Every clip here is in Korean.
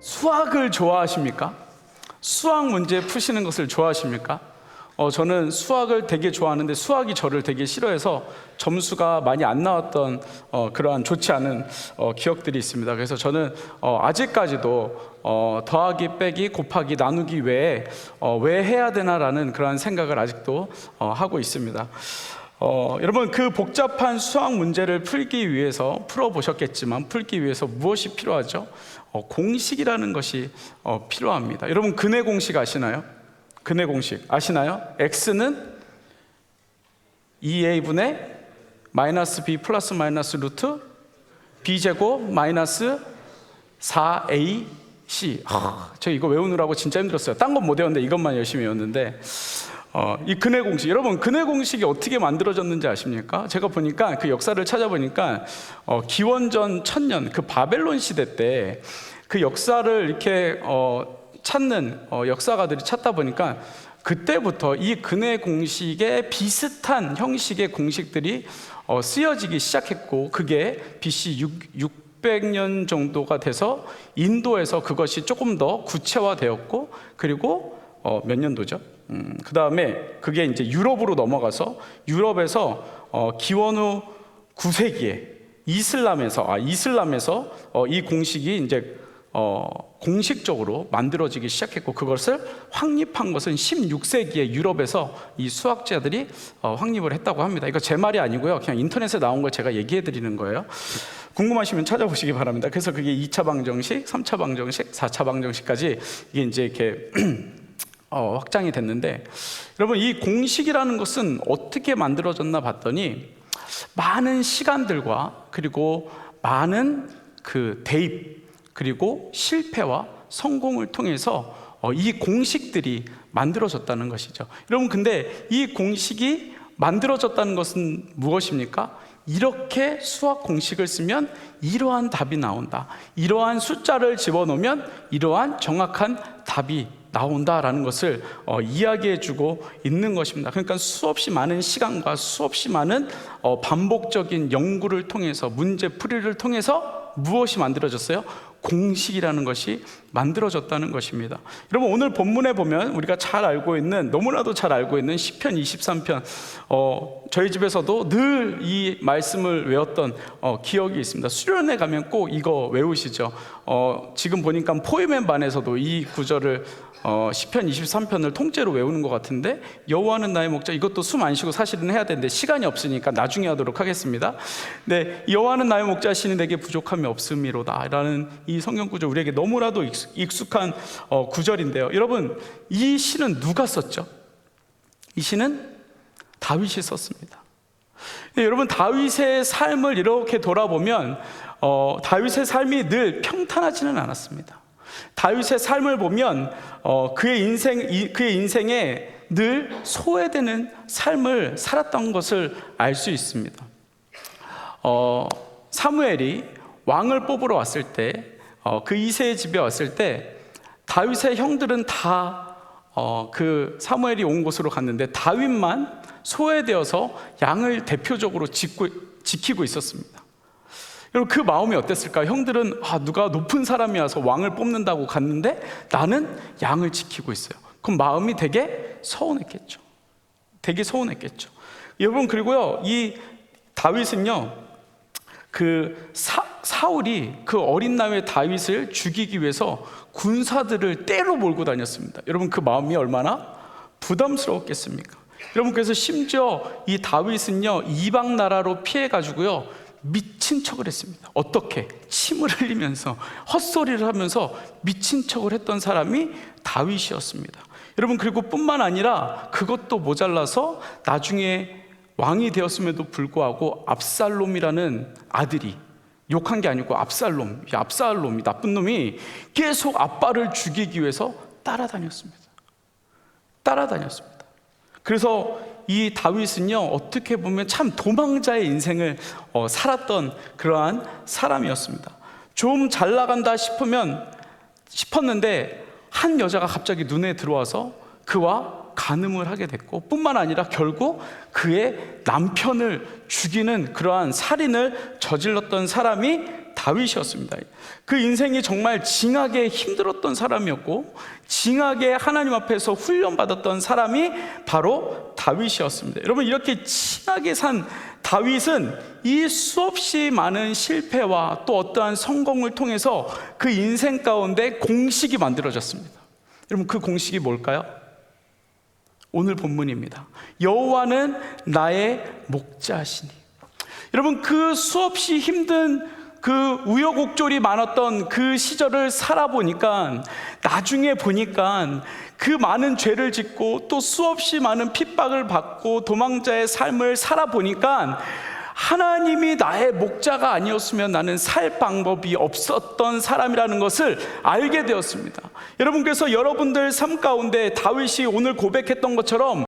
수학을 좋아하십니까? 수학 문제 푸시는 것을 좋아하십니까? 저는 수학을 되게 좋아하는데 수학이 저를 되게 싫어해서 점수가 많이 안 나왔던 그러한 좋지 않은 기억들이 있습니다. 그래서 저는 아직까지도 더하기, 빼기, 곱하기, 나누기 외에 왜 해야 되나라는 그러한 생각을 아직도 하고 있습니다. 여러분, 그 복잡한 수학 문제를 풀기 위해서 풀기 위해서 무엇이 필요하죠? 공식이라는 것이 필요합니다. 여러분, 근해 공식 아시나요? 근해 공식 아시나요? x는 2a분의 마이너스 b 플러스 마이너스 루트 b제곱 마이너스 4ac. 저 이거 외우느라고 진짜 힘들었어요. 딴 건 못 외웠는데 이것만 열심히 외웠는데, 이 근해 공식, 여러분 근해 공식이 어떻게 만들어졌는지 아십니까? 제가 보니까 그 역사를 찾아보니까 기원전 1000년 그 바벨론 시대 때 그 역사를 이렇게 찾는 역사가들이 찾다 보니까 그때부터 이 근해 공식에 비슷한 형식의 공식들이 쓰여지기 시작했고, 그게 BC 600년 정도가 돼서 인도에서 그것이 조금 더 구체화되었고, 그리고 몇 년도죠? 그 다음에 그게 이제 유럽으로 넘어가서 유럽에서 기원 후 9세기에 이슬람에서 이 공식이 이제 공식적으로 만들어지기 시작했고, 그것을 확립한 것은 16세기에 유럽에서 이 수학자들이 확립을 했다고 합니다. 이거 제 말이 아니고요, 그냥 인터넷에 나온 걸 제가 얘기해 드리는 거예요. 궁금하시면 찾아보시기 바랍니다. 그래서 그게 2차 방정식, 3차 방정식, 4차 방정식까지 이게 이제 이렇게 확장이 됐는데, 여러분 이 공식이라는 것은 어떻게 만들어졌나 봤더니 많은 시간들과 그리고 많은 그 대입, 그리고 실패와 성공을 통해서 이 공식들이 만들어졌다는 것이죠. 여러분, 근데 이 공식이 만들어졌다는 것은 무엇입니까? 이렇게 수학 공식을 쓰면 이러한 답이 나온다, 이러한 숫자를 집어넣으면 이러한 정확한 답이 나온다라는 것을 이야기해주고 있는 것입니다. 그러니까 수없이 많은 시간과 수없이 많은 반복적인 연구를 통해서, 문제풀이를 통해서 무엇이 만들어졌어요? 공식이라는 것이 만들어졌다는 것입니다. 여러분, 오늘 본문에 보면 우리가 잘 알고 있는, 너무나도 잘 알고 있는 시편 23편, 저희 집에서도 늘 이 말씀을 외웠던 기억이 있습니다. 수련회 가면 꼭 이거 외우시죠. 지금 보니까 포이맨 반에서도 이 구절을 시편 23편을 통째로 외우는 것 같은데, 여호와는 나의 목자, 이것도 숨 안 쉬고 사실은 해야 되는데 시간이 없으니까 나중에 하도록 하겠습니다. 네, 여호와는 나의 목자시니 내게 부족함이 없음이로다 라는 이 성경 구절, 우리에게 너무나도 익숙한 구절인데요. 여러분, 이 시는 누가 썼죠? 이 시는 다윗이 썼습니다. 네, 여러분, 다윗의 삶을 이렇게 돌아보면 다윗의 삶이 늘 평탄하지는 않았습니다. 다윗의 삶을 보면 그의 인생에 늘 소외되는 삶을 살았던 것을 알 수 있습니다. 사무엘이 왕을 뽑으러 왔을 때, 그 이새의 집에 왔을 때 다윗의 형들은 다 그 사무엘이 온 곳으로 갔는데 다윗만 소외되어서 양을 대표적으로 지키고 있었습니다. 여러분, 그 마음이 어땠을까요? 형들은 누가 높은 사람이 와서 왕을 뽑는다고 갔는데 나는 양을 지키고 있어요. 그럼 마음이 되게 서운했겠죠. 여러분, 그리고요, 이 다윗은요, 그 사울이 그 어린 나이의 다윗을 죽이기 위해서 군사들을 떼로 몰고 다녔습니다. 여러분, 그 마음이 얼마나 부담스러웠겠습니까? 여러분, 그래서 심지어 이 다윗은요, 이방 나라로 피해가지고요, 미친 척을 했습니다. 어떻게? 침을 흘리면서, 헛소리를 하면서 미친 척을 했던 사람이 다윗이었습니다. 여러분, 그리고 뿐만 아니라 그것도 모자라서 나중에 왕이 되었음에도 불구하고 압살롬이라는 아들이, 욕한 게 아니고 압살롬이, 나쁜 놈이 계속 아빠를 죽이기 위해서 따라다녔습니다. 그래서 이 다윗은요, 어떻게 보면 참 도망자의 인생을 살았던 그러한 사람이었습니다. 좀 잘 나간다 싶었는데 한 여자가 갑자기 눈에 들어와서 그와 간음을 하게 됐고, 뿐만 아니라 결국 그의 남편을 죽이는 그러한 살인을 저질렀던 사람이 다윗이었습니다. 그 인생이 정말 징하게 힘들었던 사람이었고 징하게 하나님 앞에서 훈련받았던 사람이 바로 다윗이었습니다. 여러분, 이렇게 징하게 산 다윗은 이 수없이 많은 실패와 또 어떠한 성공을 통해서 그 인생 가운데 공식이 만들어졌습니다. 여러분, 그 공식이 뭘까요? 오늘 본문입니다. 여호와는 나의 목자시니. 여러분, 그 수없이 힘든 그 우여곡절이 많았던 그 시절을 살아보니까 나중에 보니까 그 많은 죄를 짓고 또 수없이 많은 핍박을 받고 도망자의 삶을 살아보니까 하나님이 나의 목자가 아니었으면 나는 살 방법이 없었던 사람이라는 것을 알게 되었습니다. 여러분, 그래서 여러분들 삶 가운데 다윗이 오늘 고백했던 것처럼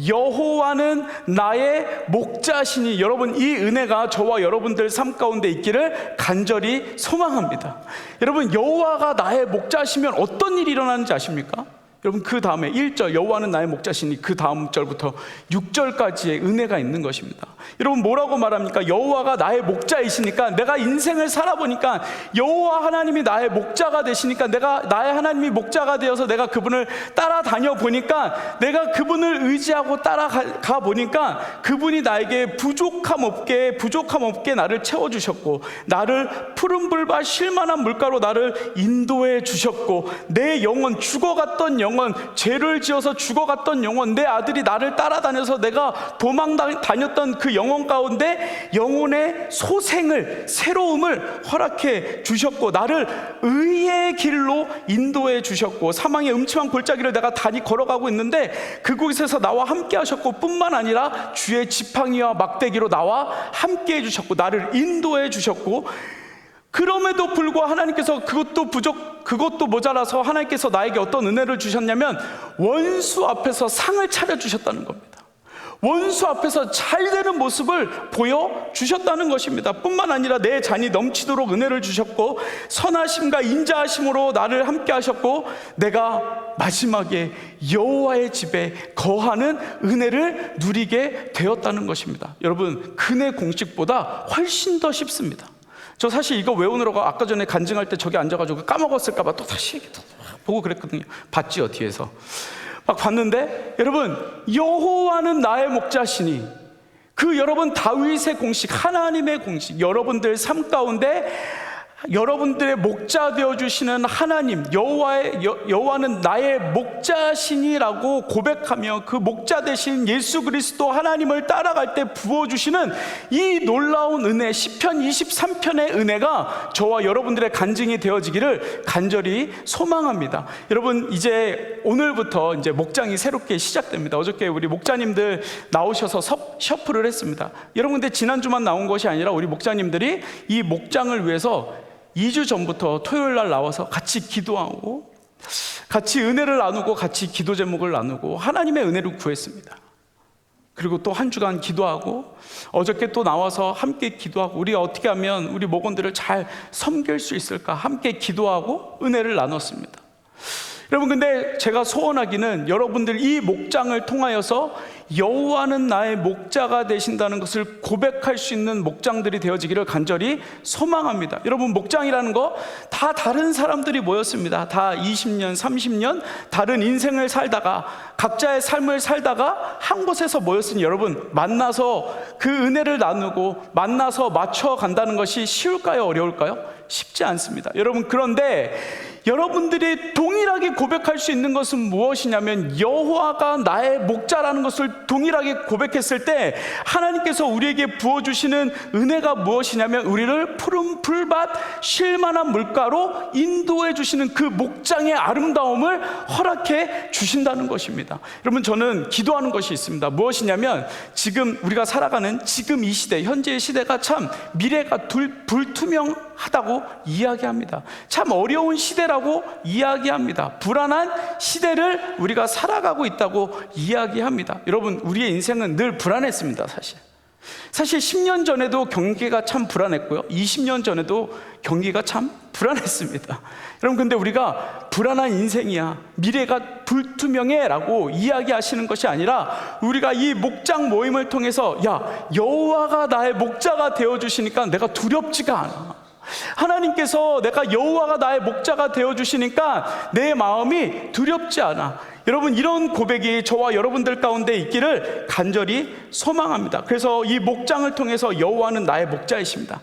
여호와는 나의 목자시니, 여러분, 이 은혜가 저와 여러분들 삶 가운데 있기를 간절히 소망합니다. 여러분, 여호와가 나의 목자시면 어떤 일이 일어나는지 아십니까? 여러분, 그 다음에 1절 여호와는 나의 목자시니 그 다음 절부터 6절까지의 은혜가 있는 것입니다. 여러분, 뭐라고 말합니까? 여호와가 나의 목자이시니까, 내가 인생을 살아보니까 여호와 하나님이 나의 목자가 되시니까, 내가 나의 하나님이 목자가 되어서 내가 그분을 따라다녀 보니까, 내가 그분을 의지하고 따라가 보니까 그분이 나에게 부족함 없게 나를 채워주셨고, 나를 푸른 불과 쉴만한 물가로 나를 인도해 주셨고, 내 영혼, 죽어갔던 영혼, 죄를 지어서 죽어갔던 영혼, 내 아들이 나를 따라다녀서 내가 도망 다녔던 그 영혼 가운데 영혼의 소생을, 새로움을 허락해 주셨고, 나를 의의 길로 인도해 주셨고, 사망의 음침한 골짜기를 내가 걸어가고 있는데 그곳에서 나와 함께 하셨고, 뿐만 아니라 주의 지팡이와 막대기로 나와 함께 해주셨고, 나를 인도해 주셨고, 그럼에도 불구하고 하나님께서 그것도 모자라서 하나님께서 나에게 어떤 은혜를 주셨냐면 원수 앞에서 상을 차려주셨다는 겁니다. 원수 앞에서 잘 되는 모습을 보여주셨다는 것입니다. 뿐만 아니라 내 잔이 넘치도록 은혜를 주셨고, 선하심과 인자하심으로 나를 함께 하셨고, 내가 마지막에 여호와의 집에 거하는 은혜를 누리게 되었다는 것입니다. 여러분, 근의 공식보다 훨씬 더 쉽습니다. 저 사실 이거 외우느라고 아까 전에 간증할 때 저기 앉아가지고 까먹었을까봐 또 다시 보고 그랬거든요. 봤지요, 뒤에서. 막 봤는데, 여러분, 여호와는 나의 목자시니, 그 여러분 다윗의 공식, 하나님의 공식, 여러분들 삶 가운데 여러분들의 목자 되어주시는 하나님, 여호와는 나의 목자시니라고 고백하며 그 목자 되신 예수 그리스도 하나님을 따라갈 때 부어주시는 이 놀라운 은혜, 시편 23편의 은혜가 저와 여러분들의 간증이 되어지기를 간절히 소망합니다. 여러분, 이제 오늘부터 이제 목장이 새롭게 시작됩니다. 어저께 우리 목자님들 나오셔서 셔플을 했습니다. 여러분, 근데 지난주만 나온 것이 아니라 우리 목자님들이 이 목장을 위해서 2주 전부터 토요일 날 나와서 같이 기도하고, 같이 은혜를 나누고, 같이 기도 제목을 나누고 하나님의 은혜를 구했습니다. 그리고 또 한 주간 기도하고, 어저께 또 나와서 함께 기도하고, 우리가 어떻게 하면 우리 목원들을 잘 섬길 수 있을까 함께 기도하고 은혜를 나눴습니다. 여러분, 근데 제가 소원하기는 여러분들 이 목장을 통하여서 여호와는 나의 목자가 되신다는 것을 고백할 수 있는 목장들이 되어지기를 간절히 소망합니다. 여러분, 목장이라는 거 다 다른 사람들이 모였습니다. 다 20년, 30년 다른 인생을 살다가, 각자의 삶을 살다가 한 곳에서 모였으니, 여러분, 만나서 그 은혜를 나누고 만나서 맞춰간다는 것이 쉬울까요? 어려울까요? 쉽지 않습니다. 여러분, 그런데 여러분들이 동일하게 고백할 수 있는 것은 무엇이냐면, 여호와가 나의 목자라는 것을 동일하게 고백했을 때 하나님께서 우리에게 부어주시는 은혜가 무엇이냐면, 우리를 푸른 풀밭 쉴만한 물가로 인도해 주시는 그 목장의 아름다움을 허락해 주신다는 것입니다. 여러분, 저는 기도하는 것이 있습니다. 무엇이냐면, 지금 우리가 살아가는 지금 이 시대, 현재의 시대가 참 미래가 불투명하다고 이야기합니다. 참 어려운 시대라고 이야기합니다. 불안한 시대를 우리가 살아가고 있다고 이야기합니다. 여러분, 우리의 인생은 늘 불안했습니다. 사실 10년 전에도 경기가 참 불안했고요, 20년 전에도 경기가 참 불안했습니다. 여러분, 근데 우리가 불안한 인생이야, 미래가 불투명해 라고 이야기하시는 것이 아니라, 우리가 이 목장 모임을 통해서, 야, 여호와가 나의 목자가 되어주시니까 내가 두렵지가 않아, 하나님께서 내가 여호와가 나의 목자가 되어주시니까 내 마음이 두렵지 않아. 여러분, 이런 고백이 저와 여러분들 가운데 있기를 간절히 소망합니다. 그래서 이 목장을 통해서 여호와는 나의 목자이십니다.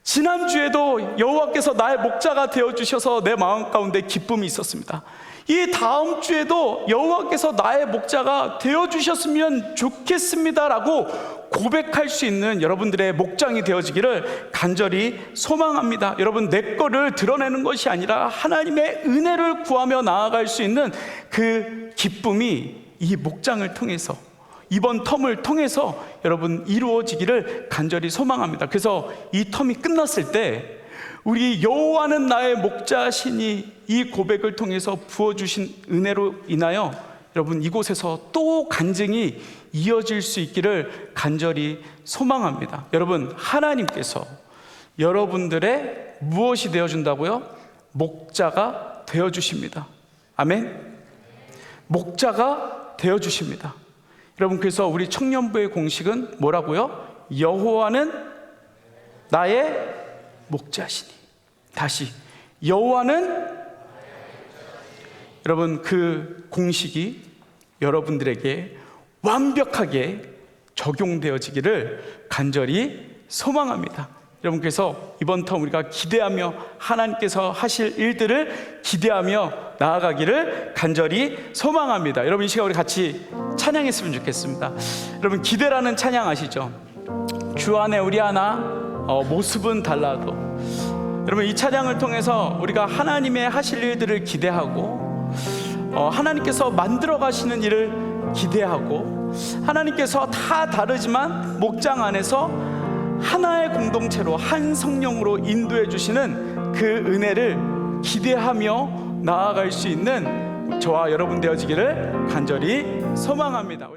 지난주에도 여호와께서 나의 목자가 되어주셔서 내 마음 가운데 기쁨이 있었습니다. 이 다음 주에도 여호와께서 나의 목자가 되어주셨으면 좋겠습니다라고 고백할 수 있는 여러분들의 목장이 되어지기를 간절히 소망합니다. 여러분, 내 거를 드러내는 것이 아니라 하나님의 은혜를 구하며 나아갈 수 있는 그 기쁨이 이 목장을 통해서, 이번 텀을 통해서 여러분 이루어지기를 간절히 소망합니다. 그래서 이 텀이 끝났을 때 우리 여호와는 나의 목자시니 이 고백을 통해서 부어주신 은혜로 인하여 여러분 이곳에서 또 간증이 이어질 수 있기를 간절히 소망합니다. 여러분, 하나님께서 여러분들의 무엇이 되어준다고요? 목자가 되어주십니다. 아멘. 목자가 되어주십니다. 여러분, 그래서 우리 청년부의 공식은 뭐라고요? 여호와는 나의 목자시니. 다시, 여호와는, 여러분, 그 공식이 여러분들에게 완벽하게 적용되어지기를 간절히 소망합니다. 여러분, 그래서 이번 텀 우리가 기대하며 하나님께서 하실 일들을 기대하며 나아가기를 간절히 소망합니다. 여러분, 이 시간 우리 같이 찬양했으면 좋겠습니다. 여러분, 기대라는 찬양 아시죠? 주 안에 우리 하나 모습은 달라도. 여러분, 이 찬양을 통해서 우리가 하나님의 하실 일들을 기대하고 하나님께서 만들어 가시는 일을 기대하고, 하나님께서 다 다르지만 목장 안에서 하나의 공동체로 한 성령으로 인도해 주시는 그 은혜를 기대하며 나아갈 수 있는 저와 여러분 되어지기를 간절히 소망합니다.